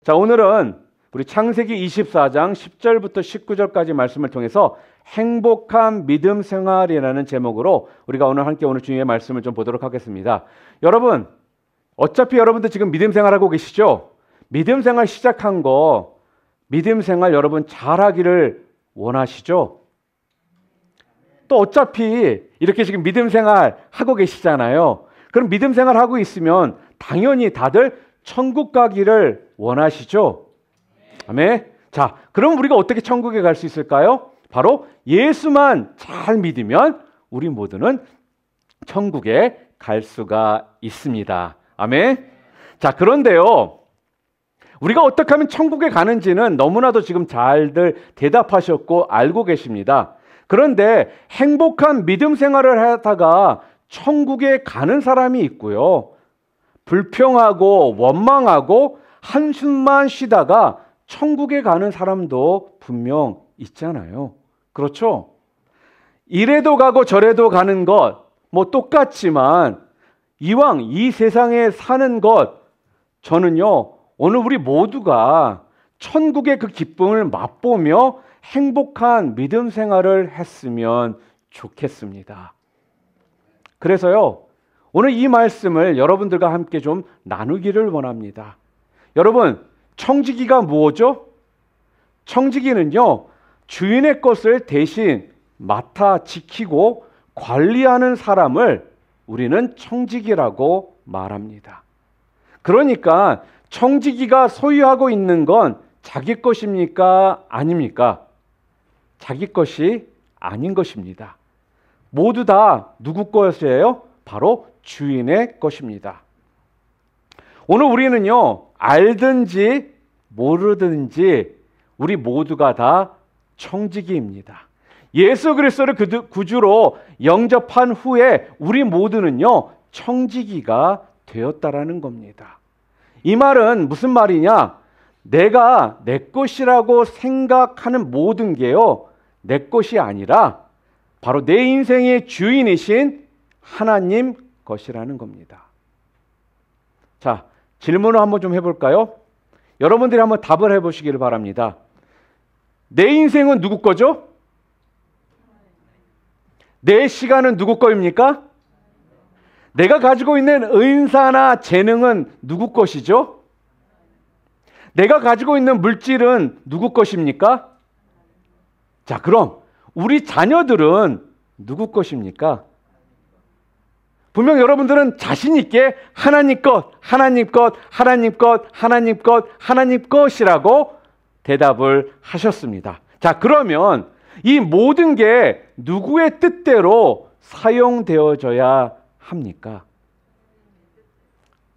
자, 오늘은 우리 창세기 24장 10절부터 19절까지 말씀을 통해서 행복한 믿음 생활이라는 제목으로 우리가 오늘 주님의 말씀을 좀 보도록 하겠습니다. 여러분, 어차피 여러분들 지금 믿음 생활하고 계시죠? 믿음 생활 시작한 거, 믿음 생활 여러분 잘하기를 원하시죠? 또 어차피 이렇게 지금 믿음 생활 하고 계시잖아요. 그럼 믿음 생활 하고 있으면 당연히 다들 천국 가기를 원하시죠? 아멘. 자, 그럼 우리가 어떻게 천국에 갈 수 있을까요? 바로 예수만 잘 믿으면 우리 모두는 천국에 갈 수가 있습니다. 아멘. 자, 그런데요, 우리가 어떻게 하면 천국에 가는지는 너무나도 지금 잘들 대답하셨고 알고 계십니다. 그런데 행복한 믿음 생활을 하다가 천국에 가는 사람이 있고요, 불평하고 원망하고 한숨만 쉬다가 천국에 가는 사람도 분명 있잖아요. 그렇죠? 이래도 가고 저래도 가는 것 뭐 똑같지만 이왕 이 세상에 사는 것, 저는요 오늘 우리 모두가 천국의 그 기쁨을 맛보며 행복한 믿음 생활을 했으면 좋겠습니다. 그래서요 오늘 이 말씀을 여러분들과 함께 좀 나누기를 원합니다. 여러분, 청지기가 뭐죠? 청지기는요 주인의 것을 대신 맡아 지키고 관리하는 사람을 우리는 청지기라고 말합니다. 그러니까 청지기가 소유하고 있는 건 자기 것입니까? 아닙니까? 자기 것이 아닌 것입니다. 모두 다 누구 것이에요? 바로 주인의 것입니다. 오늘 우리는요 알든지 모르든지 우리 모두가 다 청지기입니다. 예수 그리스도를 구주로 영접한 후에 우리 모두는요 청지기가 되었다라는 겁니다. 이 말은 무슨 말이냐? 내가 내 것이라고 생각하는 모든 게요 내 것이 아니라 바로 내 인생의 주인이신 하나님 것이라는 겁니다. 자, 질문을 한번 좀 해볼까요? 여러분들이 한번 답을 해보시기를 바랍니다. 내 인생은 누구 거죠? 내 시간은 누구 거입니까? 내가 가지고 있는 은사나 재능은 누구 것이죠? 내가 가지고 있는 물질은 누구 것입니까? 자, 그럼 우리 자녀들은 누구 것입니까? 분명 여러분들은 자신 있게 하나님 것, 하나님 것, 하나님 것, 하나님 것, 하나님 것이라고 대답을 하셨습니다. 자, 그러면 이 모든 게 누구의 뜻대로 사용되어져야 합니까?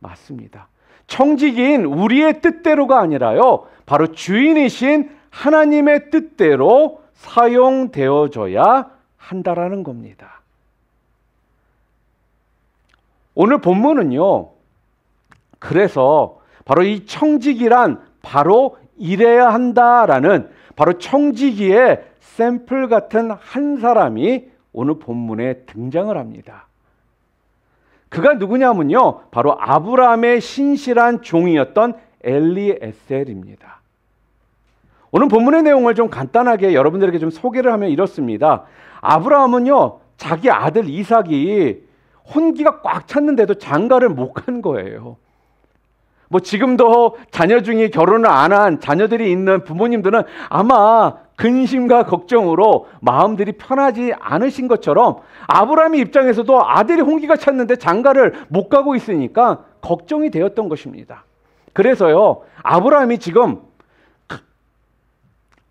맞습니다. 청지기인 우리의 뜻대로가 아니라요 바로 주인이신 하나님의 뜻대로 사용되어져야 한다라는 겁니다. 오늘 본문은요 그래서 바로 이 청지기란 바로 이래야 한다라는 바로 청지기의 샘플 같은 한 사람이 오늘 본문에 등장을 합니다. 그가 누구냐면요 바로 아브라함의 신실한 종이었던 엘리에셀입니다. 오늘 본문의 내용을 좀 간단하게 여러분들에게 좀 소개를 하면 이렇습니다. 아브라함은요 자기 아들 이삭이 혼기가 꽉 찼는데도 장가를 못 간 거예요. 뭐 지금도 자녀 중에 결혼을 안 한 자녀들이 있는 부모님들은 아마 근심과 걱정으로 마음들이 편하지 않으신 것처럼 아브라함의 입장에서도 아들이 혼기가 찼는데 장가를 못 가고 있으니까 걱정이 되었던 것입니다. 그래서요 아브라함이 지금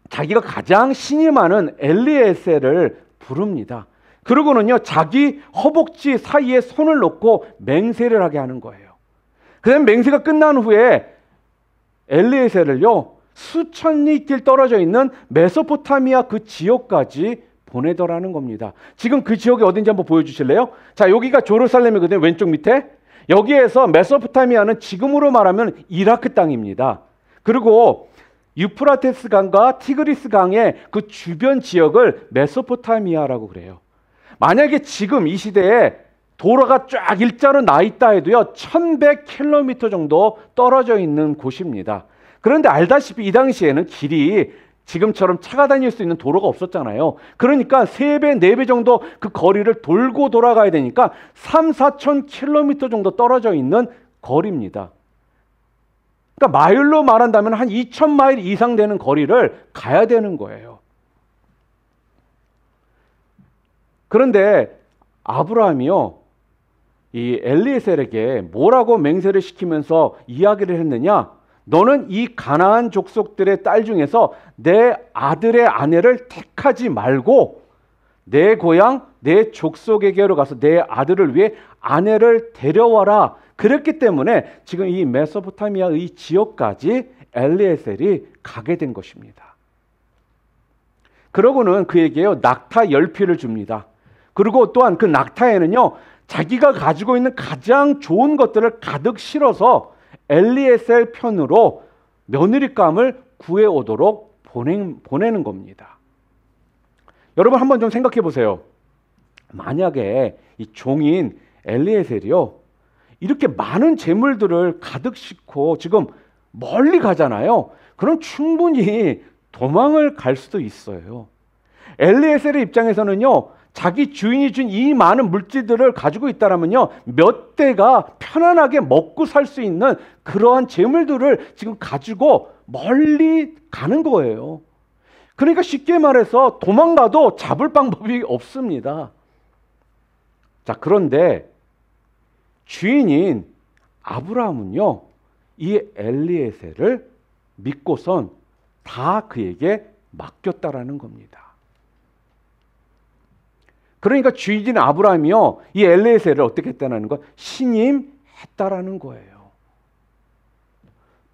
자기가 가장 신이 많은 엘리에셀을 부릅니다. 그러고는요 자기 허벅지 사이에 손을 놓고 맹세를 하게 하는 거예요. 그다음 맹세가 끝난 후에 엘리에셀을요 수천 리길 떨어져 있는 메소포타미아 그 지역까지 보내더라는 겁니다. 지금 그 지역이 어딘지 한번 보여주실래요? 자, 여기가 제루살렘이거든요. 왼쪽 밑에. 여기에서 메소포타미아는 지금으로 말하면 이라크 땅입니다. 그리고 유프라테스 강과 티그리스 강의 그 주변 지역을 메소포타미아라고 그래요. 만약에 지금 이 시대에 도로가 쫙 일자로 나 있다 해도요 1100km 정도 떨어져 있는 곳입니다. 그런데 알다시피 이 당시에는 길이 지금처럼 차가 다닐 수 있는 도로가 없었잖아요. 그러니까 3배, 4배 정도 그 거리를 돌고 돌아가야 되니까 3, 4천 킬로미터 정도 떨어져 있는 거리입니다. 그러니까 마일로 말한다면 한 2천 마일 이상 되는 거리를 가야 되는 거예요. 그런데 아브라함이요, 이 엘리에셀에게 뭐라고 맹세를 시키면서 이야기를 했느냐? 너는 이 가나안 족속들의 딸 중에서 내 아들의 아내를 택하지 말고 내 고향, 내 족속에게로 가서 내 아들을 위해 아내를 데려와라. 그랬기 때문에 지금 이 메소포타미아의 지역까지 엘리에셀이 가게 된 것입니다. 그러고는 그에게요, 낙타 10피를 줍니다. 그리고 또한 그 낙타에는요, 자기가 가지고 있는 가장 좋은 것들을 가득 실어서 엘리에셀 편으로 며느리감을 구해오도록 보내는 겁니다. 여러분 한번 좀 생각해 보세요. 만약에 이 종인 엘리에셀이요, 이렇게 많은 재물들을 가득 싣고 지금 멀리 가잖아요. 그럼 충분히 도망을 갈 수도 있어요. 엘리에셀의 입장에서는요, 자기 주인이 준 이 많은 물질들을 가지고 있다라면요, 몇 대가 편안하게 먹고 살 수 있는 그러한 재물들을 지금 가지고 멀리 가는 거예요. 그러니까 쉽게 말해서 도망가도 잡을 방법이 없습니다. 자, 그런데 주인인 아브라함은요, 이 엘리에셀을 믿고선 다 그에게 맡겼다라는 겁니다. 그러니까 주인인 아브라함이요, 이 엘리에셀을 어떻게 했다는 거? 신임했다라는 거예요.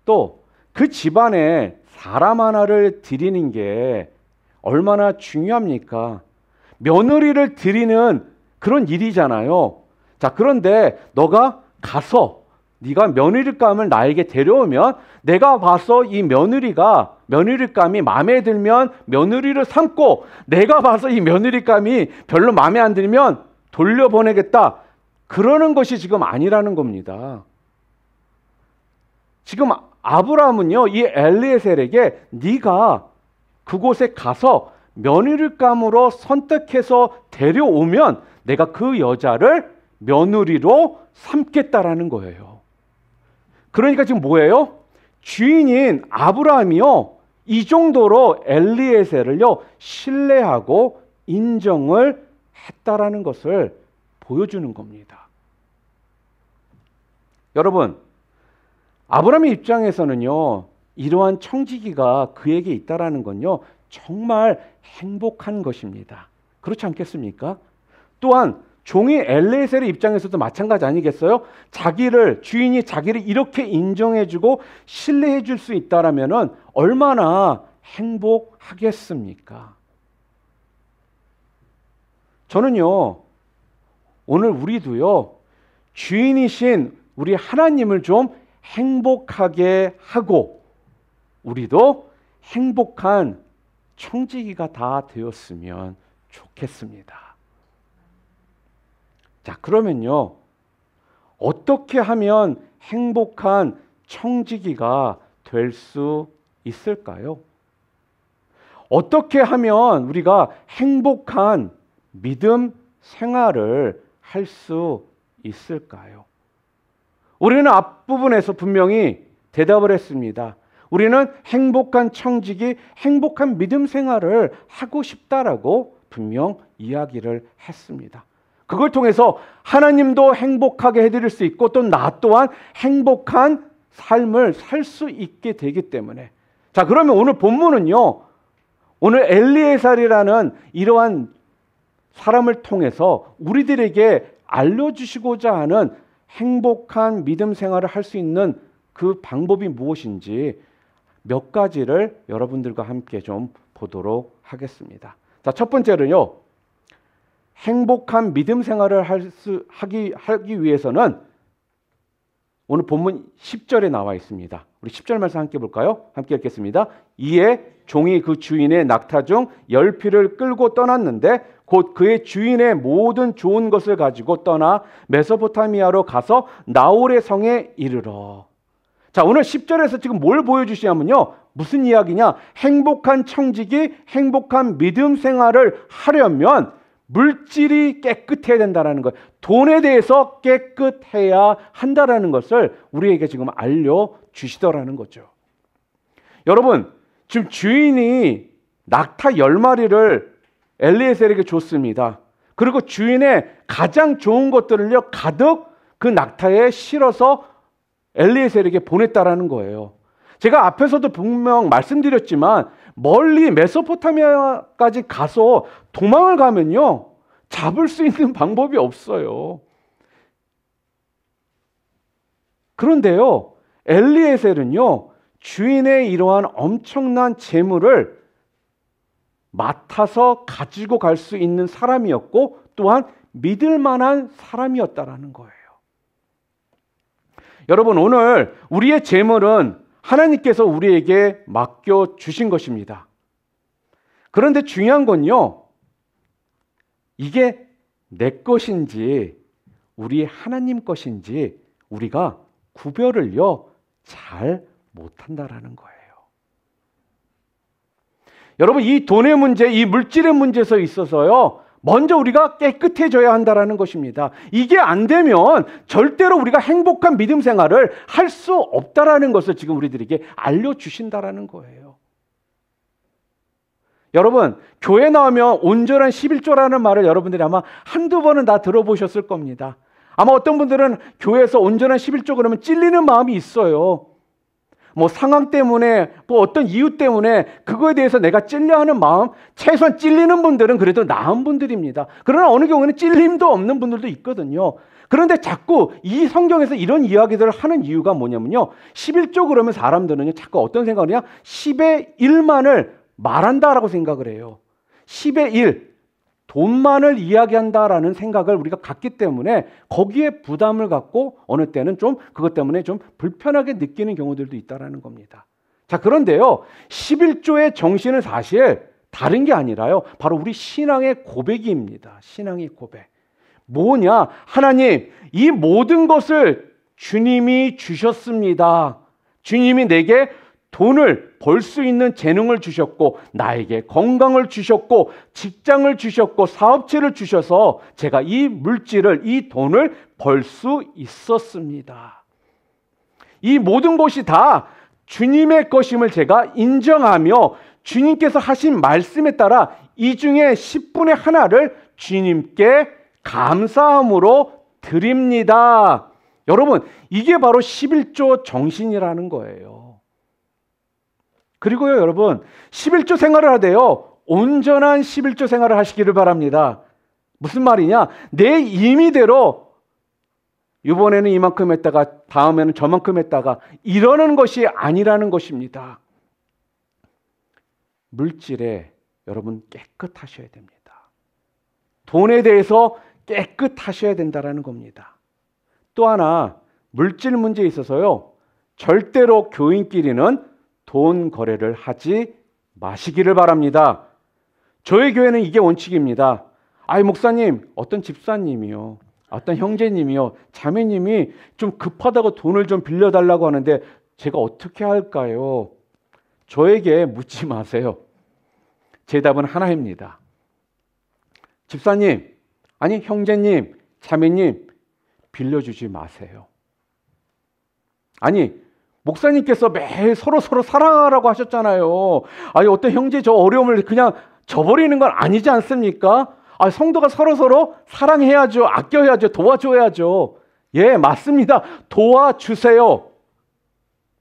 또 그 집안에 사람 하나를 드리는 게 얼마나 중요합니까? 며느리를 드리는 그런 일이잖아요. 자, 그런데 너가 가서 네가 며느리감을 나에게 데려오면 내가 봐서 이 며느리감이 마음에 들면 며느리를 삼고, 내가 봐서 이 며느리감이 별로 마음에 안 들면 돌려보내겠다. 그러는 것이 지금 아니라는 겁니다. 지금 아브라함은요, 이 엘리에셀에게 네가 그곳에 가서 며느리감으로 선택해서 데려오면 내가 그 여자를 며느리로 삼겠다라는 거예요. 그러니까 지금 뭐예요? 주인인 아브라함이요, 이 정도로 엘리에셀을요 신뢰하고 인정을 했다라는 것을 보여주는 겁니다. 여러분, 아브라함의 입장에서는요, 이러한 청지기가 그에게 있다라는 건요, 정말 행복한 것입니다. 그렇지 않겠습니까? 또한 종이 엘리에셀의 입장에서도 마찬가지 아니겠어요? 주인이 자기를 이렇게 인정해주고 신뢰해줄 수 있다라면은 얼마나 행복하겠습니까? 저는요, 오늘 우리도요, 주인이신 우리 하나님을 좀 행복하게 하고, 우리도 행복한 청지기가 다 되었으면 좋겠습니다. 자, 그러면요, 어떻게 하면 행복한 청지기가 될 수 있을까요? 어떻게 하면 우리가 행복한 믿음 생활을 할 수 있을까요? 우리는 앞부분에서 분명히 대답을 했습니다. 우리는 행복한 청지기, 행복한 믿음 생활을 하고 싶다라고 분명 이야기를 했습니다. 그걸 통해서 하나님도 행복하게 해드릴 수 있고, 또 나 또한 행복한 삶을 살 수 있게 되기 때문에. 자, 그러면 오늘 본문은요, 오늘 엘리에셀이라는 이러한 사람을 통해서 우리들에게 알려주시고자 하는 행복한 믿음 생활을 할 수 있는 그 방법이 무엇인지 몇 가지를 여러분들과 함께 좀 보도록 하겠습니다. 자, 첫 번째로요, 행복한 믿음 생활을 하기 위해서는 오늘 본문 10절에 나와 있습니다. 우리 10절 말씀 함께 볼까요? 함께 읽겠습니다. 이에 종이 그 주인의 낙타 중 10피를 끌고 떠났는데 곧 그의 주인의 모든 좋은 것을 가지고 떠나 메소포타미아로 가서 나홀의 성에 이르러. 자, 오늘 10절에서 지금 뭘 보여주시냐면요. 무슨 이야기냐? 행복한 청지기, 행복한 믿음 생활을 하려면 물질이 깨끗해야 된다는 거예요. 돈에 대해서 깨끗해야 한다는 것을 우리에게 지금 알려주시더라는 거죠. 여러분, 지금 주인이 낙타 10마리를 엘리에셀에게 줬습니다. 그리고 주인의 가장 좋은 것들을요 가득 그 낙타에 실어서 엘리에셀에게 보냈다라는 거예요. 제가 앞에서도 분명 말씀드렸지만 멀리 메소포타미아까지 가서 도망을 가면요 잡을 수 있는 방법이 없어요. 그런데요 엘리에셀은요 주인의 이러한 엄청난 재물을 맡아서 가지고 갈 수 있는 사람이었고 또한 믿을 만한 사람이었다라는 거예요. 여러분, 오늘 우리의 재물은 하나님께서 우리에게 맡겨주신 것입니다. 그런데 중요한 건요, 이게 내 것인지 우리 하나님 것인지 우리가 구별을요 잘 못한다라는 거예요. 여러분, 이 돈의 문제, 이 물질의 문제에서 있어서요 먼저 우리가 깨끗해져야 한다는 것입니다. 이게 안 되면 절대로 우리가 행복한 믿음 생활을 할 수 없다라는 것을 지금 우리들에게 알려주신다라는 거예요. 여러분, 교회 나오면 온전한 11조라는 말을 여러분들이 아마 한두 번은 다 들어보셨을 겁니다. 아마 어떤 분들은 교회에서 온전한 11조 그러면 찔리는 마음이 있어요. 뭐 상황 때문에 뭐 어떤 이유 때문에 그거에 대해서 내가 찔려하는 마음, 최소한 찔리는 분들은 그래도 나은 분들입니다. 그러나 어느 경우에는 찔림도 없는 분들도 있거든요. 그런데 자꾸 이 성경에서 이런 이야기들을 하는 이유가 뭐냐면요 11조 그러면 사람들은요 자꾸 어떤 생각을 하냐 10의 1만을 말한다라고 생각을 해요. 10의 1 돈만을 이야기한다라는 생각을 우리가 갖기 때문에 거기에 부담을 갖고 어느 때는 좀 그것 때문에 좀 불편하게 느끼는 경우들도 있다라는 겁니다. 자, 그런데요 11조의 정신은 사실 다른 게 아니라요 바로 우리 신앙의 고백입니다. 신앙의 고백. 뭐냐? 하나님, 이 모든 것을 주님이 주셨습니다. 주님이 내게 돈을 벌 수 있는 재능을 주셨고 나에게 건강을 주셨고 직장을 주셨고 사업체를 주셔서 제가 이 물질을 이 돈을 벌 수 있었습니다. 이 모든 것이 다 주님의 것임을 제가 인정하며 주님께서 하신 말씀에 따라 이 중에 10분의 하나를 주님께 감사함으로 드립니다. 여러분, 이게 바로 11조 정신이라는 거예요. 그리고요, 여러분, 11조 생활을 하되요 온전한 11조 생활을 하시기를 바랍니다. 무슨 말이냐? 내 임의대로 이번에는 이만큼 했다가 다음에는 저만큼 했다가 이러는 것이 아니라는 것입니다. 물질에 여러분 깨끗하셔야 됩니다. 돈에 대해서 깨끗하셔야 된다는 겁니다. 또 하나, 물질 문제에 있어서요 절대로 교인끼리는 돈 거래를 하지 마시기를 바랍니다. 저희 교회는 이게 원칙입니다. 아이, 목사님, 어떤 집사님이요, 어떤 형제님이요, 자매님이 좀 급하다고 돈을 좀 빌려달라고 하는데 제가 어떻게 할까요? 저에게 묻지 마세요. 제 답은 하나입니다. 집사님, 아니 형제님, 자매님, 빌려주지 마세요. 아니, 목사님께서 매일 서로 사랑하라고 하셨잖아요. 아니, 어떤 형제 저 어려움을 그냥 져버리는 건 아니지 않습니까? 아, 성도가 서로 사랑해야죠. 아껴야죠. 도와줘야죠. 예, 맞습니다. 도와주세요.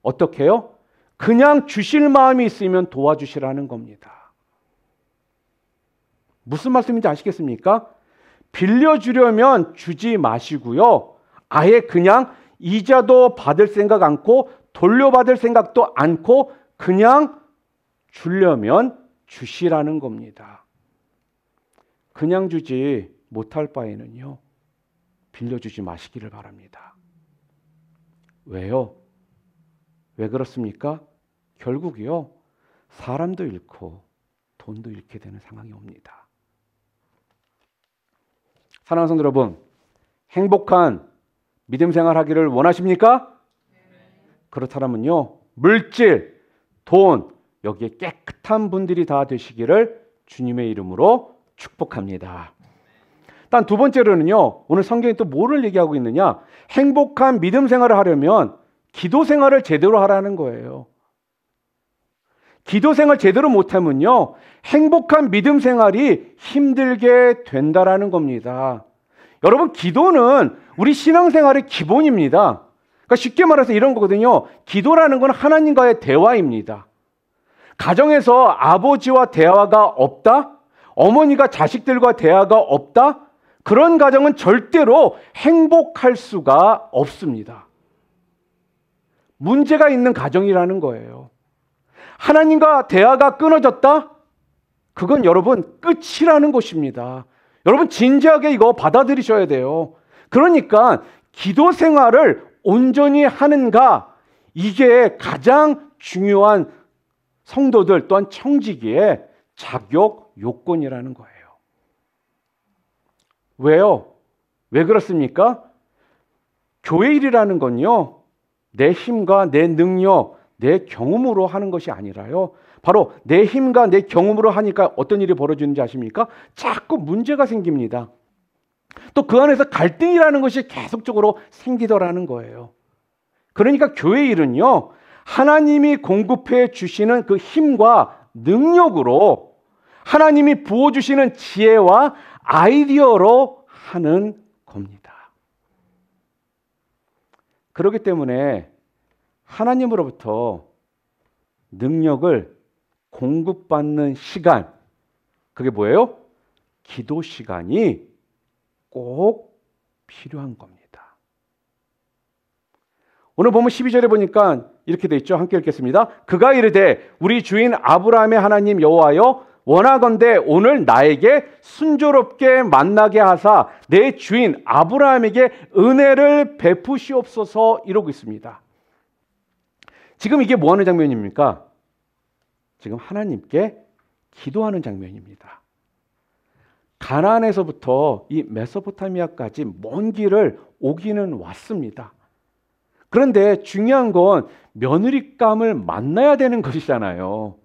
어떻게 해요? 그냥 주실 마음이 있으면 도와주시라는 겁니다. 무슨 말씀인지 아시겠습니까? 빌려주려면 주지 마시고요. 아예 그냥 이자도 받을 생각 않고 돌려받을 생각도 않고 그냥 주려면 주시라는 겁니다. 그냥 주지 못할 바에는요 빌려주지 마시기를 바랍니다. 왜요? 왜 그렇습니까? 결국이요 사람도 잃고 돈도 잃게 되는 상황이 옵니다. 사랑하는 성도 여러분, 행복한 믿음 생활 하기를 원하십니까? 그렇다면요, 물질, 돈, 여기에 깨끗한 분들이 다 되시기를 주님의 이름으로 축복합니다. 단 두 번째로는요, 오늘 성경이 또 뭐를 얘기하고 있느냐? 행복한 믿음 생활을 하려면 기도 생활을 제대로 하라는 거예요. 기도 생활 제대로 못하면요, 행복한 믿음 생활이 힘들게 된다라는 겁니다. 여러분, 기도는 우리 신앙생활의 기본입니다. 그러니까 쉽게 말해서 이런 거거든요. 기도라는 건 하나님과의 대화입니다. 가정에서 아버지와 대화가 없다? 어머니가 자식들과 대화가 없다? 그런 가정은 절대로 행복할 수가 없습니다. 문제가 있는 가정이라는 거예요. 하나님과 대화가 끊어졌다? 그건 여러분 끝이라는 것입니다. 여러분 진지하게 이거 받아들이셔야 돼요. 그러니까 기도 생활을 온전히 하는가, 이게 가장 중요한 성도들 또한 청지기의 자격 요건이라는 거예요. 왜요? 왜 그렇습니까? 교회 일이라는 건요, 내 힘과 내 능력, 내 경험으로 하는 것이 아니라요, 바로 내 힘과 내 경험으로 하니까 어떤 일이 벌어지는지 아십니까? 자꾸 문제가 생깁니다. 또 그 안에서 갈등이라는 것이 계속적으로 생기더라는 거예요. 그러니까 교회 일은요, 하나님이 공급해 주시는 그 힘과 능력으로, 하나님이 부어주시는 지혜와 아이디어로 하는 겁니다. 그렇기 때문에 하나님으로부터 능력을 공급받는 시간, 그게 뭐예요? 기도 시간이 꼭 필요한 겁니다. 오늘 보면 12절에 보니까 이렇게 돼 있죠. 함께 읽겠습니다. 그가 이르되 우리 주인 아브라함의 하나님 여호와여, 원하건대 오늘 나에게 순조롭게 만나게 하사 내 주인 아브라함에게 은혜를 베푸시옵소서, 이러고 있습니다. 지금 이게 뭐 하는 장면입니까? 지금 하나님께 기도하는 장면입니다. 가나안에서부터 이 메소포타미아까지 먼 길을 오기는 왔습니다. 그런데 중요한 건 며느리감을 만나야 되는 것이잖아요.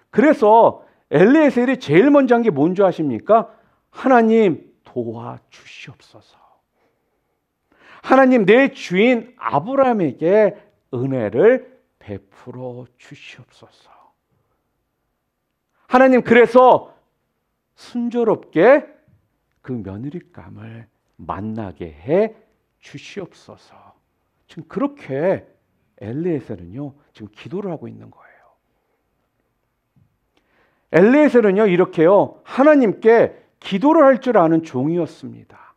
그래서 엘리에셀이 제일 먼저 한 게 뭔지 아십니까? 하나님 도와주시옵소서. 하나님 내 주인 아브라함에게 은혜를 베풀어 주시옵소서. 하나님 그래서 순조롭게 그 며느리감을 만나게 해 주시옵소서. 지금 그렇게 엘리에셀은요, 지금 기도를 하고 있는 거예요. 엘리에셀은요, 이렇게요, 하나님께 기도를 할 줄 아는 종이었습니다.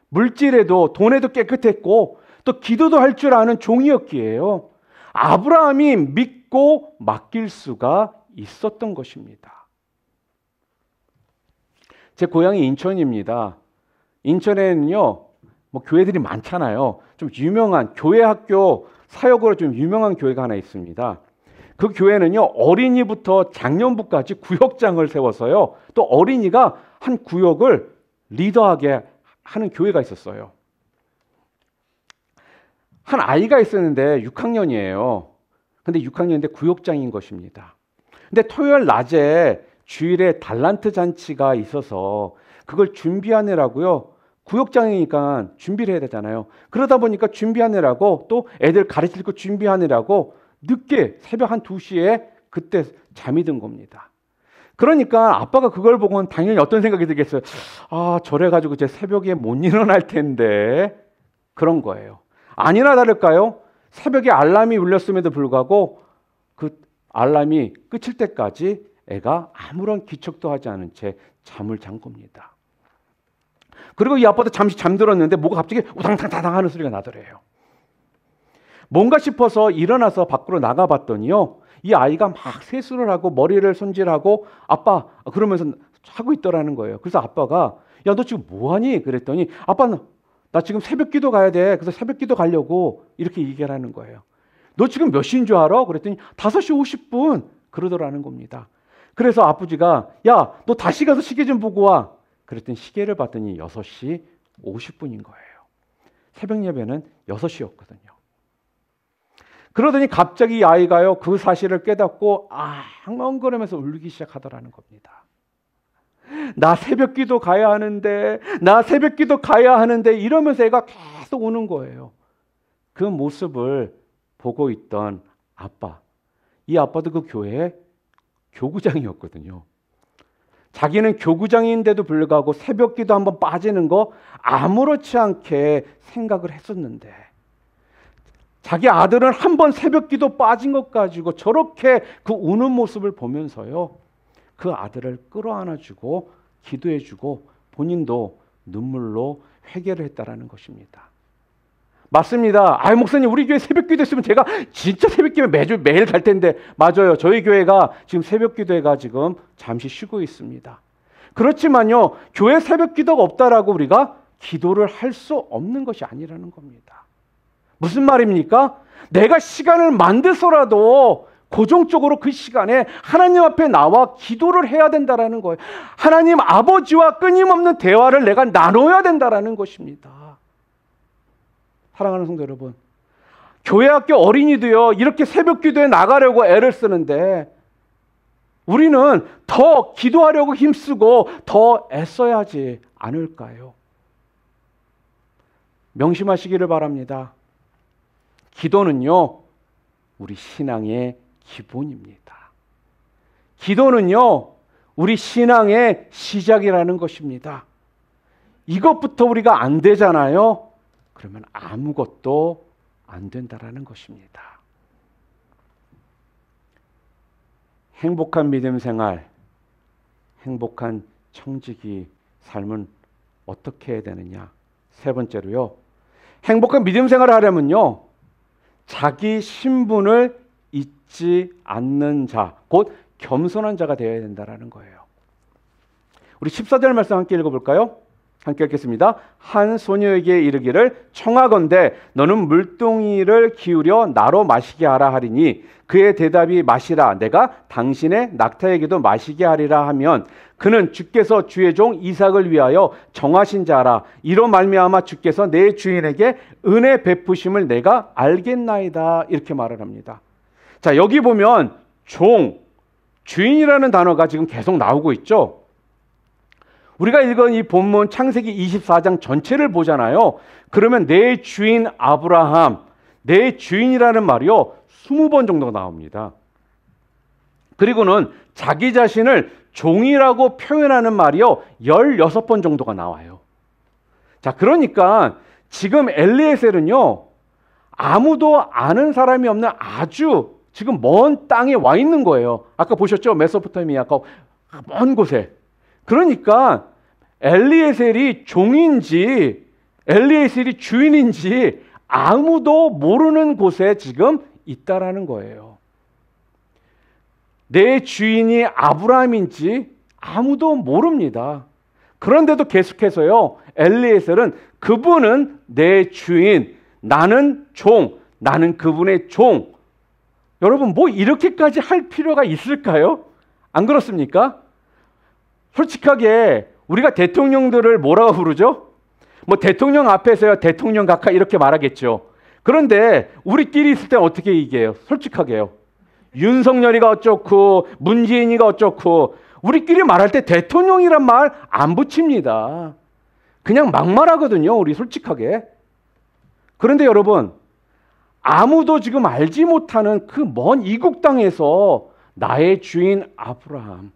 물질에도 돈에도 깨끗했고 또 기도도 할 줄 아는 종이었기에요, 아브라함이 믿고 맡길 수가 있었던 것입니다. 제 고향이 인천입니다. 인천에는요, 뭐 교회들이 많잖아요. 좀 유명한 교회 학교 사역으로 좀 유명한 교회가 하나 있습니다. 그 교회는요, 어린이부터 장년부까지 구역장을 세워서요, 또 어린이가 한 구역을 리더하게 하는 교회가 있었어요. 한 아이가 있었는데 6학년이에요. 근데 6학년인데 구역장인 것입니다. 근데 토요일 낮에 주일에 달란트 잔치가 있어서 그걸 준비하느라고요, 구역장이니까 준비를 해야 되잖아요. 그러다 보니까 준비하느라고, 또 애들 가르칠 거 준비하느라고 늦게 새벽 한 2시에 그때 잠이 든 겁니다. 그러니까 아빠가 그걸 보고는 당연히 어떤 생각이 들겠어요? 아, 저래가지고 제 새벽에 못 일어날 텐데. 그런 거예요. 아니나 다를까요? 새벽에 알람이 울렸음에도 불구하고 그 알람이 끝일 때까지 애가 아무런 기척도 하지 않은 채 잠을 잔 겁니다. 그리고 이 아빠도 잠시 잠들었는데 뭐가 갑자기 우당탕탕 하는 소리가 나더래요. 뭔가 싶어서 일어나서 밖으로 나가봤더니요, 이 아이가 막 세수를 하고 머리를 손질하고 아빠 그러면서 하고 있더라는 거예요. 그래서 아빠가 야, 너 지금 뭐하니? 그랬더니 아빠 나 지금 새벽 기도 가야 돼. 그래서 새벽 기도 가려고 이렇게 얘기를 하는 거예요. 너 지금 몇 시인 줄 알아? 그랬더니 5시 50분 그러더라는 겁니다. 그래서 아버지가 야, 너 다시 가서 시계 좀 보고 와. 그랬더니 시계를 봤더니 6시 50분인 거예요. 새벽 예배는 6시였거든요. 그러더니 갑자기 이 아이가요, 그 사실을 깨닫고 엉엉거리면서 울기 시작하더라는 겁니다. 나 새벽기도 가야 하는데, 나 새벽기도 가야 하는데 이러면서 애가 계속 우는 거예요. 그 모습을 보고 있던 아빠, 이 아빠도 그 교회의 교구장이었거든요. 자기는 교구장인데도 불구하고 새벽기도 한번 빠지는 거 아무렇지 않게 생각을 했었는데, 자기 아들은 한번 새벽기도 빠진 것 가지고 저렇게 그 우는 모습을 보면서요, 그 아들을 끌어안아주고 기도해주고 본인도 눈물로 회개를 했다라는 것입니다. 맞습니다. 목사님, 우리 교회 새벽기도 있으면 제가 진짜 새벽기도에 매일 갈 텐데. 맞아요. 저희 교회가 지금 새벽기도회가 지금 잠시 쉬고 있습니다. 그렇지만요, 교회 새벽기도가 없다라고 우리가 기도를 할 수 없는 것이 아니라는 겁니다. 무슨 말입니까? 내가 시간을 만들어서라도 고정적으로 그 시간에 하나님 앞에 나와 기도를 해야 된다라는 거예요. 하나님 아버지와 끊임없는 대화를 내가 나눠야 된다라는 것입니다. 사랑하는 성도 여러분, 교회 학교 어린이도요, 이렇게 새벽 기도에 나가려고 애를 쓰는데 우리는 더 기도하려고 힘쓰고 더 애써야 하지 않을까요? 명심하시기를 바랍니다. 기도는요, 우리 신앙의 기본입니다. 기도는요, 우리 신앙의 시작이라는 것입니다. 이것부터 우리가 안 되잖아요. 그러면 아무것도 안 된다라는 것입니다. 행복한 믿음 생활, 행복한 청지기 삶은 어떻게 해야 되느냐? 세 번째로요, 행복한 믿음 생활을 하려면요, 자기 신분을 잊지 않는 자, 곧 겸손한 자가 되어야 된다는 거예요. 우리 14절 말씀 함께 읽어볼까요? 함께 읽겠습니다. 한 소녀에게 이르기를 청하건대 너는 물동이를 기울여 나로 마시게 하라 하리니 그의 대답이 마시라 내가 당신의 낙타에게도 마시게 하리라 하면 그는 주께서 주의 종 이삭을 위하여 정하신 자라 이로 말미암아 주께서 내 주인에게 은혜 베푸심을 내가 알겠나이다 이렇게 말을 합니다. 자, 여기 보면 종, 주인이라는 단어가 지금 계속 나오고 있죠. 우리가 읽은 이 본문 창세기 24장 전체를 보잖아요. 그러면 내 주인 아브라함, 내 주인이라는 말이요 20번 정도 나옵니다. 그리고는 자기 자신을 종이라고 표현하는 말이요 16번 정도가 나와요. 자, 그러니까 지금 엘리에셀은요 아무도 아는 사람이 없는 아주 지금 먼 땅에 와 있는 거예요. 아까 보셨죠? 메소포타미아 먼 곳에. 그러니까 엘리에셀이 종인지 엘리에셀이 주인인지 아무도 모르는 곳에 지금 있다라는 거예요. 내 주인이 아브라함인지 아무도 모릅니다. 그런데도 계속해서요 엘리에셀은 그분은 내 주인, 나는 종, 나는 그분의 종. 여러분 뭐 이렇게까지 할 필요가 있을까요? 안 그렇습니까? 솔직하게 우리가 대통령들을 뭐라고 부르죠? 뭐 대통령 앞에서요 대통령 각하 이렇게 말하겠죠. 그런데 우리끼리 있을 때 어떻게 얘기해요? 솔직하게요. 윤석열이가 어쩌고 문재인이가 어쩌고 우리끼리 말할 때 대통령이란 말 안 붙입니다. 그냥 막말하거든요. 우리 솔직하게. 그런데 여러분 아무도 지금 알지 못하는 그 먼 이국 땅에서 나의 주인 아브라함,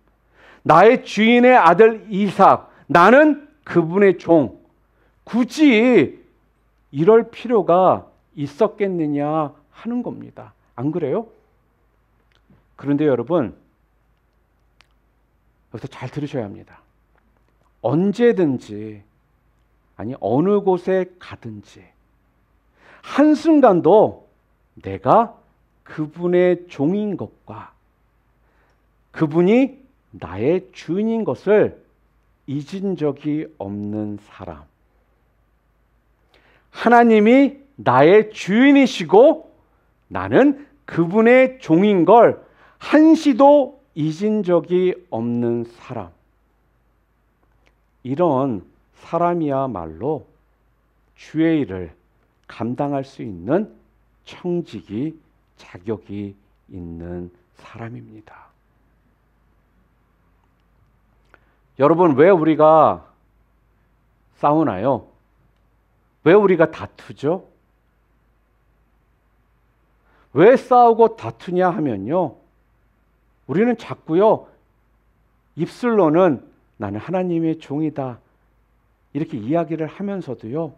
나의 주인의 아들 이삭, 나는 그분의 종. 굳이 이럴 필요가 있었겠느냐 하는 겁니다. 안 그래요? 그런데 여러분 여기서 잘 들으셔야 합니다. 언제든지 아니 어느 곳에 가든지 한순간도 내가 그분의 종인 것과 그분이 나의 주인인 것을 잊은 적이 없는 사람. 하나님이 나의 주인이시고 나는 그분의 종인 걸 한시도 잊은 적이 없는 사람. 이런 사람이야말로 주의 일을 감당할 수 있는 청지기 자격이 있는 사람입니다. 여러분, 왜 우리가 싸우나요? 왜 우리가 다투죠? 왜 싸우고 다투냐 하면요, 우리는 자꾸요 입술로는 나는 하나님의 종이다 이렇게 이야기를 하면서도요,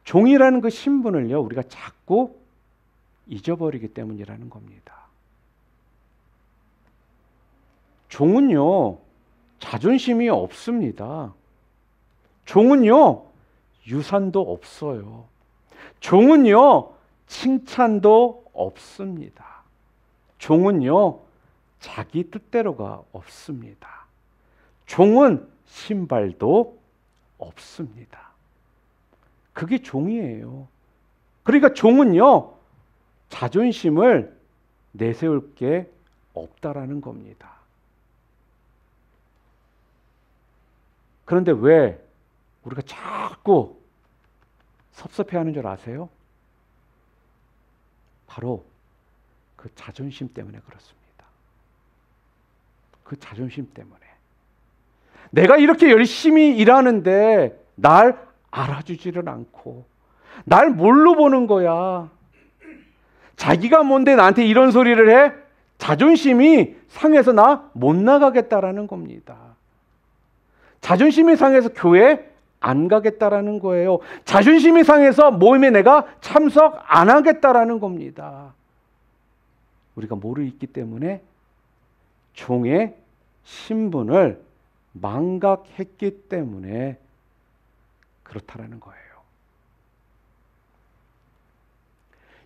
종이라는 그 신분을요 우리가 자꾸 잊어버리기 때문이라는 겁니다. 종은요 자존심이 없습니다. 종은요 유산도 없어요. 종은요 칭찬도 없습니다. 종은요 자기 뜻대로가 없습니다. 종은 신발도 없습니다. 그게 종이에요. 그러니까 종은요 자존심을 내세울 게 없다라는 겁니다. 그런데 왜 우리가 자꾸 섭섭해하는 줄 아세요? 바로 그 자존심 때문에 그렇습니다. 그 자존심 때문에. 내가 이렇게 열심히 일하는데 날 알아주지를 않고 날 뭘로 보는 거야? 자기가 뭔데 나한테 이런 소리를 해? 자존심이 상해서 나 못 나가겠다라는 겁니다. 자존심이 상해서 교회 안 가겠다라는 거예요. 자존심이 상해서 모임에 내가 참석 안 하겠다라는 겁니다. 우리가 뭐를 잊기 때문에 종의 신분을 망각했기 때문에 그렇다라는 거예요.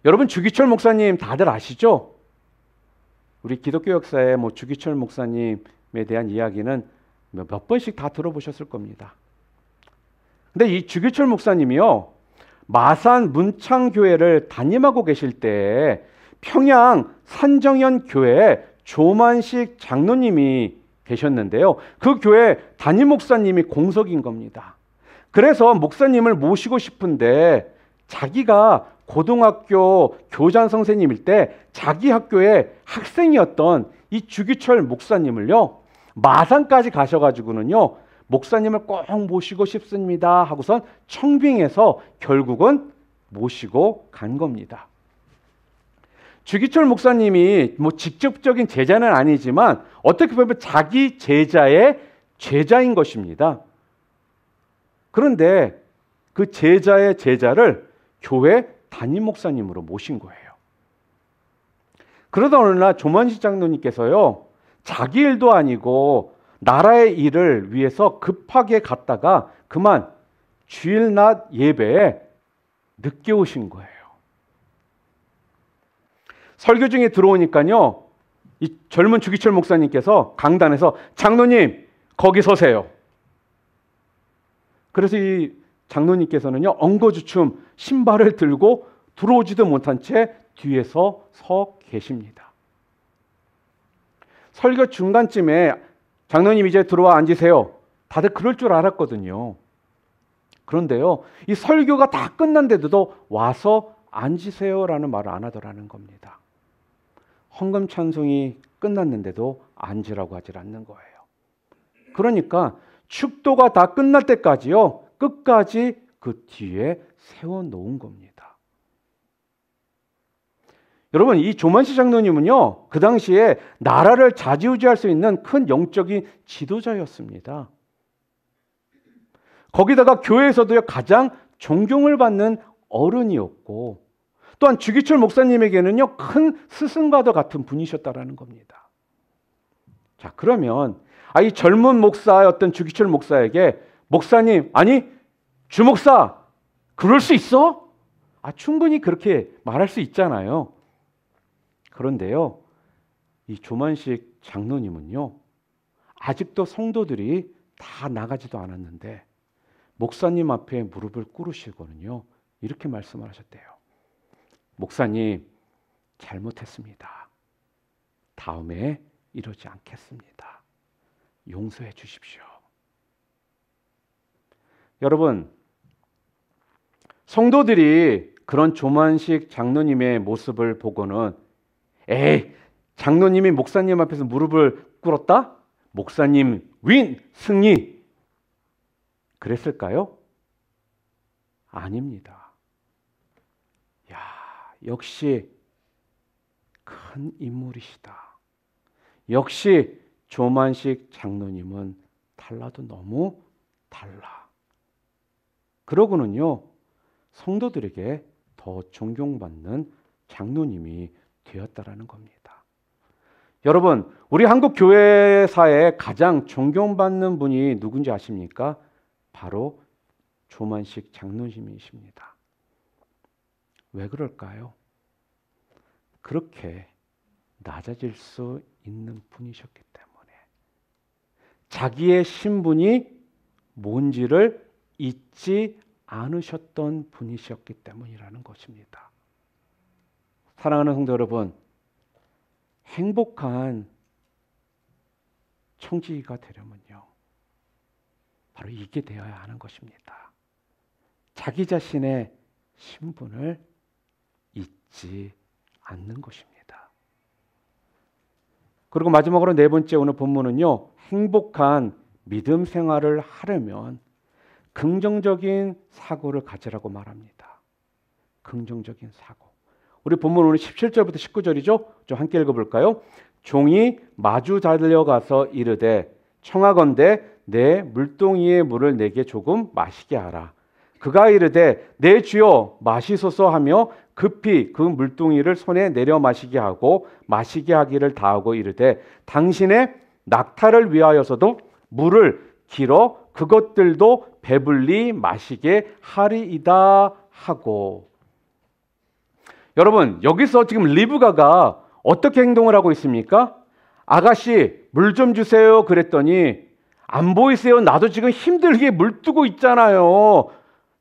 여러분, 주기철 목사님 다들 아시죠? 우리 기독교 역사에 주기철 목사님에 대한 이야기는 몇 번씩 다 들어보셨을 겁니다. 근데 이 주기철 목사님이요, 마산 문창교회를 담임하고 계실 때 평양 산정현 교회에 조만식 장로님이 계셨는데요. 그 교회 담임 목사님이 공석인 겁니다. 그래서 목사님을 모시고 싶은데 자기가 고등학교 교장 선생님일 때 자기 학교의 학생이었던 이 주기철 목사님을요, 마산까지 가셔가지고는요, 목사님을 꼭 모시고 싶습니다 하고선 청빙해서 결국은 모시고 간 겁니다. 주기철 목사님이 직접적인 제자는 아니지만 어떻게 보면 자기 제자의 제자인 것입니다. 그런데 그 제자의 제자를 교회 담임 목사님으로 모신 거예요. 그러다 어느 날 조만식 장로님께서요, 자기 일도 아니고 나라의 일을 위해서 급하게 갔다가 그만 주일 낮 예배에 늦게 오신 거예요. 설교 중에 들어오니까요, 이 젊은 주기철 목사님께서 강단에서 장로님 거기 서세요. 그래서 이 장로님께서는요, 엉거주춤 신발을 들고 들어오지도 못한 채 뒤에서 서 계십니다. 설교 중간쯤에 장로님 이제 들어와 앉으세요. 다들 그럴 줄 알았거든요. 그런데요, 이 설교가 다 끝난데도 와서 앉으세요라는 말을 안 하더라는 겁니다. 헌금 찬송이 끝났는데도 앉으라고 하질 않는 거예요. 그러니까 축도가 다 끝날 때까지요, 끝까지 그 뒤에 세워놓은 겁니다. 여러분, 이 조만시 장로님은요, 그 당시에 나라를 좌지우지할 수 있는 큰 영적인 지도자였습니다. 거기다가 교회에서도요, 가장 존경을 받는 어른이었고, 또한 주기철 목사님에게는요, 큰 스승과도 같은 분이셨다라는 겁니다. 자, 그러면 이 젊은 목사였던 주기철 목사에게 목사님, 아니 주목사, 그럴 수 있어? 충분히 그렇게 말할 수 있잖아요. 그런데요, 이 조만식 장로님은요, 아직도 성도들이 다 나가지도 않았는데 목사님 앞에 무릎을 꿇으시고는요, 이렇게 말씀을 하셨대요. 목사님, 잘못했습니다. 다음에 이러지 않겠습니다. 용서해 주십시오. 여러분, 성도들이 그런 조만식 장로님의 모습을 보고는 에이, 장로님이 목사님 앞에서 무릎을 꿇었다? 목사님 윈! 승리! 그랬을까요? 아닙니다. 야, 역시 큰 인물이시다. 역시 조만식 장로님은 달라도 너무 달라. 그러고는요, 성도들에게 더 존경받는 장로님이 되었다라는 겁니다. 여러분, 우리 한국 교회사에 가장 존경받는 분이 누군지 아십니까? 바로 조만식 장로님이십니다. 왜 그럴까요? 그렇게 낮아질 수 있는 분이셨기 때문에, 자기의 신분이 뭔지를 잊지 않으셨던 분이셨기 때문이라는 것입니다. 사랑하는 성도 여러분, 행복한 청지기가 되려면요, 바로 이게 되어야 하는 것입니다. 자기 자신의 신분을 잊지 않는 것입니다. 그리고 마지막으로 네 번째 오늘 본문은요, 행복한 믿음 생활을 하려면 긍정적인 사고를 가지라고 말합니다. 긍정적인 사고. 우리 본문 오늘 17절부터 19절이죠. 좀 함께 읽어볼까요? 종이 마주 달려가서 이르되 청하건대 내 물동이의 물을 내게 조금 마시게 하라. 그가 이르되 내 주여 마시소서 하며 급히 그 물동이를 손에 내려 마시게 하고 마시게 하기를 다하고 이르되 당신의 낙타를 위하여서도 물을 길어 그것들도 배불리 마시게 하리이다 하고. 여러분, 여기서 지금 리브가가 어떻게 행동을 하고 있습니까? 아가씨 물 좀 주세요 그랬더니 안 보이세요? 나도 지금 힘들게 물 뜨고 있잖아요.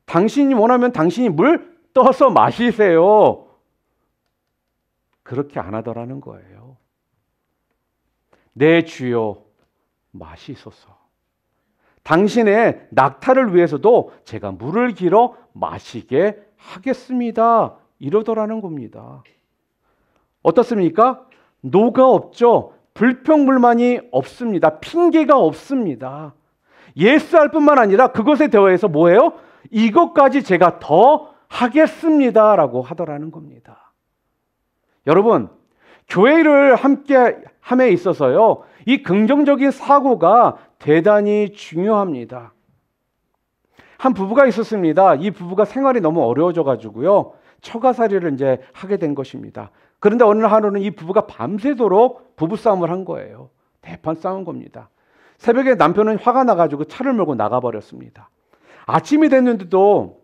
당신이 원하면 당신이 물 떠서 마시세요. 그렇게 안 하더라는 거예요. 내 주여 마시소서. 당신의 낙타를 위해서도 제가 물을 길어 마시게 하겠습니다. 이러더라는 겁니다. 어떻습니까? 노가 없죠. 불평불만이 없습니다. 핑계가 없습니다. 예스할 뿐만 아니라 그것에 더해서 뭐예요? 이것까지 제가 더 하겠습니다 라고 하더라는 겁니다. 여러분, 교회를 함께 함에 있어서요, 이 긍정적인 사고가 대단히 중요합니다. 한 부부가 있었습니다. 이 부부가 생활이 너무 어려워져 가지고요, 처가살이를 이제 하게 된 것입니다. 그런데 어느 하루는 이 부부가 밤새도록 부부싸움을 한 거예요. 대판 싸운 겁니다. 새벽에 남편은 화가 나가지고 차를 몰고 나가버렸습니다. 아침이 됐는데도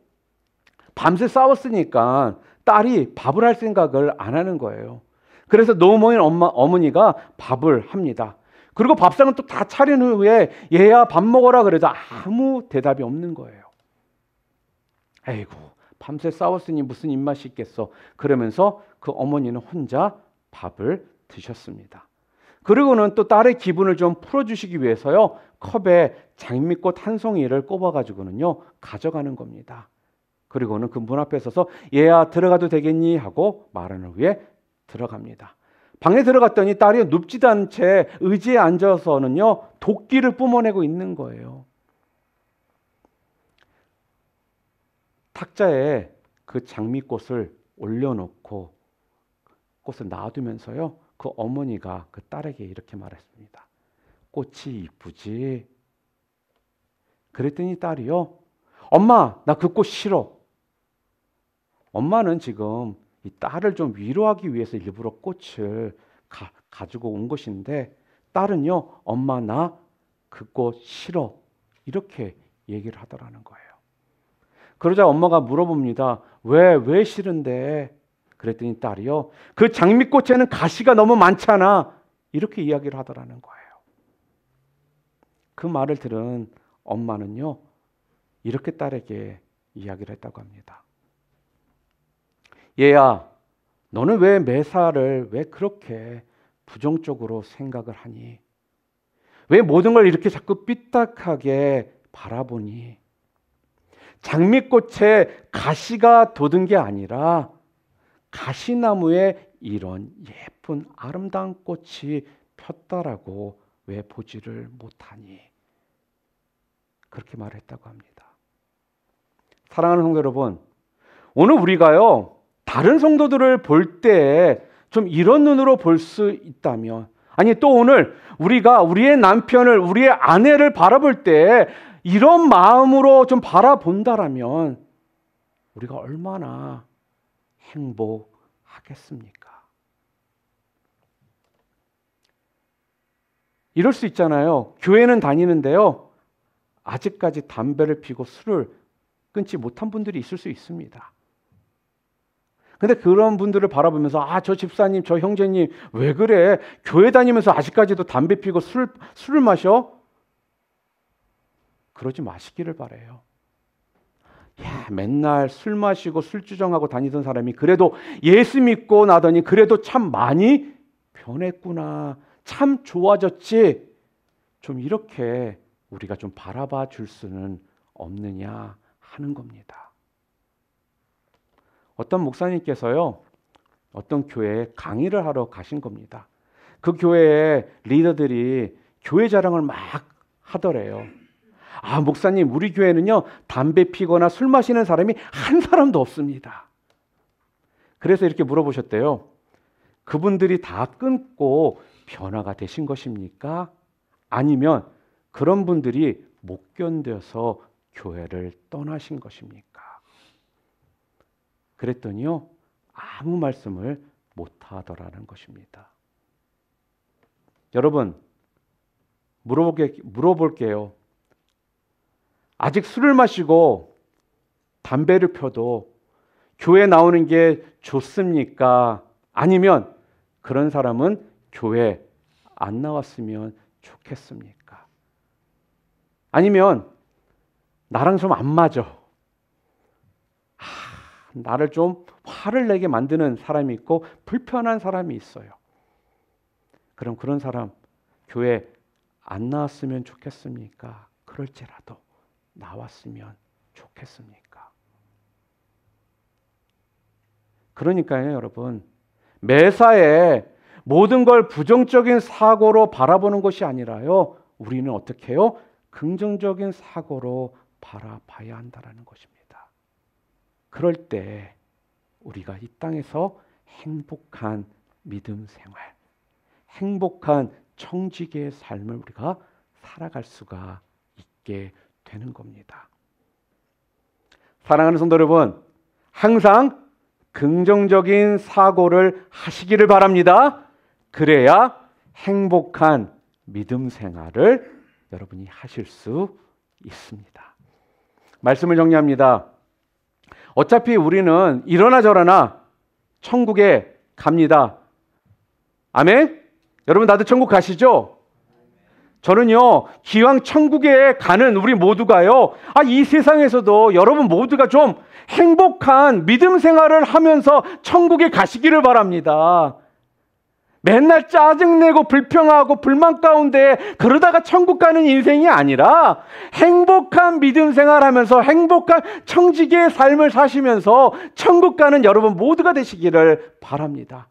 밤새 싸웠으니까 딸이 밥을 할 생각을 안 하는 거예요. 그래서 노모인 어머니가 밥을 합니다. 그리고 밥상은 또 다 차린 후에 얘야 밥 먹어라 그래도 아무 대답이 없는 거예요. 아이고, 밤새 싸웠으니 무슨 입맛이 있겠어. 그러면서 그 어머니는 혼자 밥을 드셨습니다. 그리고는 또 딸의 기분을 좀 풀어주시기 위해서요, 컵에 장미꽃 한 송이를 꼽아가지고는요 가져가는 겁니다. 그리고는 그 문 앞에 서서 얘야 들어가도 되겠니? 하고 말하는 후에 들어갑니다. 방에 들어갔더니 딸이 눕지도 않은 채 의지에 앉아서는요 도끼를 뿜어내고 있는 거예요. 탁자에 그 장미꽃을 올려놓고 꽃을 놔두면서요, 그 어머니가 그 딸에게 이렇게 말했습니다. 꽃이 이쁘지? 그랬더니 딸이요, 엄마 나 그 꽃 싫어. 엄마는 지금 이 딸을 좀 위로하기 위해서 일부러 꽃을 가지고 온 것인데, 딸은요, 엄마 나 그 꽃 싫어. 이렇게 얘기를 하더라는 거예요. 그러자 엄마가 물어봅니다. 왜 싫은데? 그랬더니 딸이요, 그 장미꽃에는 가시가 너무 많잖아. 이렇게 이야기를 하더라는 거예요. 그 말을 들은 엄마는요, 이렇게 딸에게 이야기를 했다고 합니다. 얘야, 너는 왜 매사를 왜 그렇게 부정적으로 생각을 하니? 왜 모든 걸 이렇게 자꾸 삐딱하게 바라보니? 장미꽃에 가시가 돋은 게 아니라 가시나무에 이런 예쁜 아름다운 꽃이 폈다라고 왜 보지를 못하니? 그렇게 말했다고 합니다. 사랑하는 성도 여러분, 오늘 우리가요, 다른 성도들을 볼 때 좀 이런 눈으로 볼 수 있다면, 아니 또 오늘 우리가 우리의 남편을, 우리의 아내를 바라볼 때 이런 마음으로 좀 바라본다라면 우리가 얼마나 행복하겠습니까? 이럴 수 있잖아요. 교회는 다니는데요, 아직까지 담배를 피고 술을 끊지 못한 분들이 있을 수 있습니다. 근데 그런 분들을 바라보면서 저 집사님, 저 형제님 왜 그래? 교회 다니면서 아직까지도 담배 피고 술을 마셔? 그러지 마시기를 바라요. 맨날 술 마시고 술주정하고 다니던 사람이 그래도 예수 믿고 나더니 그래도 참 많이 변했구나, 참 좋아졌지, 좀 이렇게 우리가 좀 바라봐 줄 수는 없느냐 하는 겁니다. 어떤 목사님께서요, 어떤 교회에 강의를 하러 가신 겁니다. 그 교회의 리더들이 교회 자랑을 막 하더래요. 목사님, 우리 교회는요, 담배 피거나 술 마시는 사람이 한 사람도 없습니다. 그래서 이렇게 물어보셨대요. 그분들이 다 끊고 변화가 되신 것입니까? 아니면 그런 분들이 못 견뎌서 교회를 떠나신 것입니까? 그랬더니요, 아무 말씀을 못 하더라는 것입니다. 여러분, 물어볼게요. 아직 술을 마시고 담배를 펴도 교회 나오는 게 좋습니까? 아니면 그런 사람은 교회 안 나왔으면 좋겠습니까? 아니면 나랑 좀 안 맞아, 나를 좀 화를 내게 만드는 사람이 있고 불편한 사람이 있어요. 그럼 그런 사람 교회 안 나왔으면 좋겠습니까? 그럴지라도 나왔으면 좋겠습니까? 그러니까요, 여러분, 매사에 모든 걸 부정적인 사고로 바라보는 것이 아니라요, 우리는 어떻게 해요? 긍정적인 사고로 바라봐야 한다는 것입니다. 그럴 때 우리가 이 땅에서 행복한 믿음 생활, 행복한 청지기의 삶을 우리가 살아갈 수가 있게 되는 겁니다. 사랑하는 성도 여러분, 항상 긍정적인 사고를 하시기를 바랍니다. 그래야 행복한 믿음 생활을 여러분이 하실 수 있습니다. 말씀을 정리합니다. 어차피 우리는 이러나 저러나 천국에 갑니다. 아멘? 여러분 다들 천국 가시죠? 저는요, 기왕 천국에 가는 우리 모두가요, 이 세상에서도 여러분 모두가 좀 행복한 믿음 생활을 하면서 천국에 가시기를 바랍니다. 맨날 짜증내고 불평하고 불만 가운데 그러다가 천국 가는 인생이 아니라 행복한 믿음 생활하면서 행복한 청지기의 삶을 사시면서 천국 가는 여러분 모두가 되시기를 바랍니다.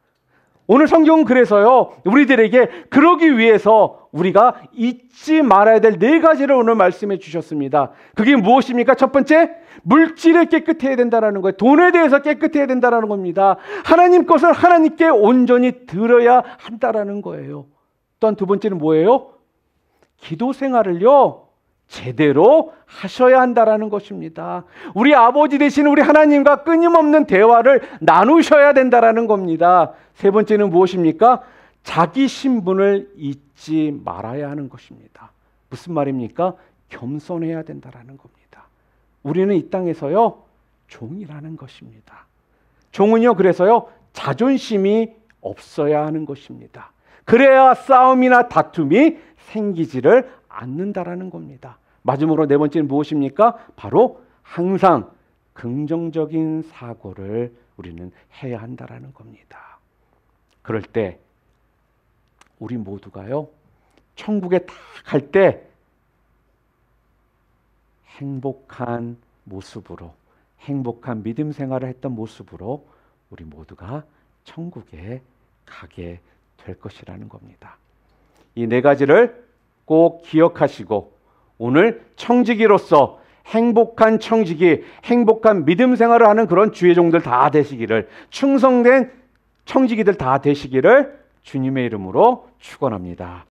오늘 성경은 그래서요, 우리들에게 그러기 위해서 우리가 잊지 말아야 될 4가지를 오늘 말씀해 주셨습니다. 그게 무엇입니까? 첫 번째, 물질에 깨끗해야 된다는 거예요. 돈에 대해서 깨끗해야 된다는 겁니다. 하나님 것을 하나님께 온전히 드려야 한다는 거예요. 또한 두 번째는 뭐예요? 기도 생활을요, 제대로 하셔야 한다는 것입니다. 우리 아버지 되신 우리 하나님과 끊임없는 대화를 나누셔야 된다는 겁니다. 세 번째는 무엇입니까? 자기 신분을 잊지 말아야 하는 것입니다. 무슨 말입니까? 겸손해야 된다는 겁니다. 우리는 이 땅에서요, 종이라는 것입니다. 종은요, 그래서요, 자존심이 없어야 하는 것입니다. 그래야 싸움이나 다툼이 생기지를 않는다라는 겁니다. 마지막으로 4번째는 무엇입니까? 바로 항상 긍정적인 사고를 우리는 해야 한다라는 겁니다. 그럴 때 우리 모두가요, 천국에 딱 갈 때 행복한 모습으로, 행복한 믿음 생활을 했던 모습으로 우리 모두가 천국에 가게 될 것이라는 겁니다. 이 네 가지를 꼭 기억하시고 오늘 청지기로서 행복한 청지기, 행복한 믿음 생활을 하는 그런 주의 종들 다 되시기를, 충성된 청지기들 다 되시기를 주님의 이름으로 축원합니다.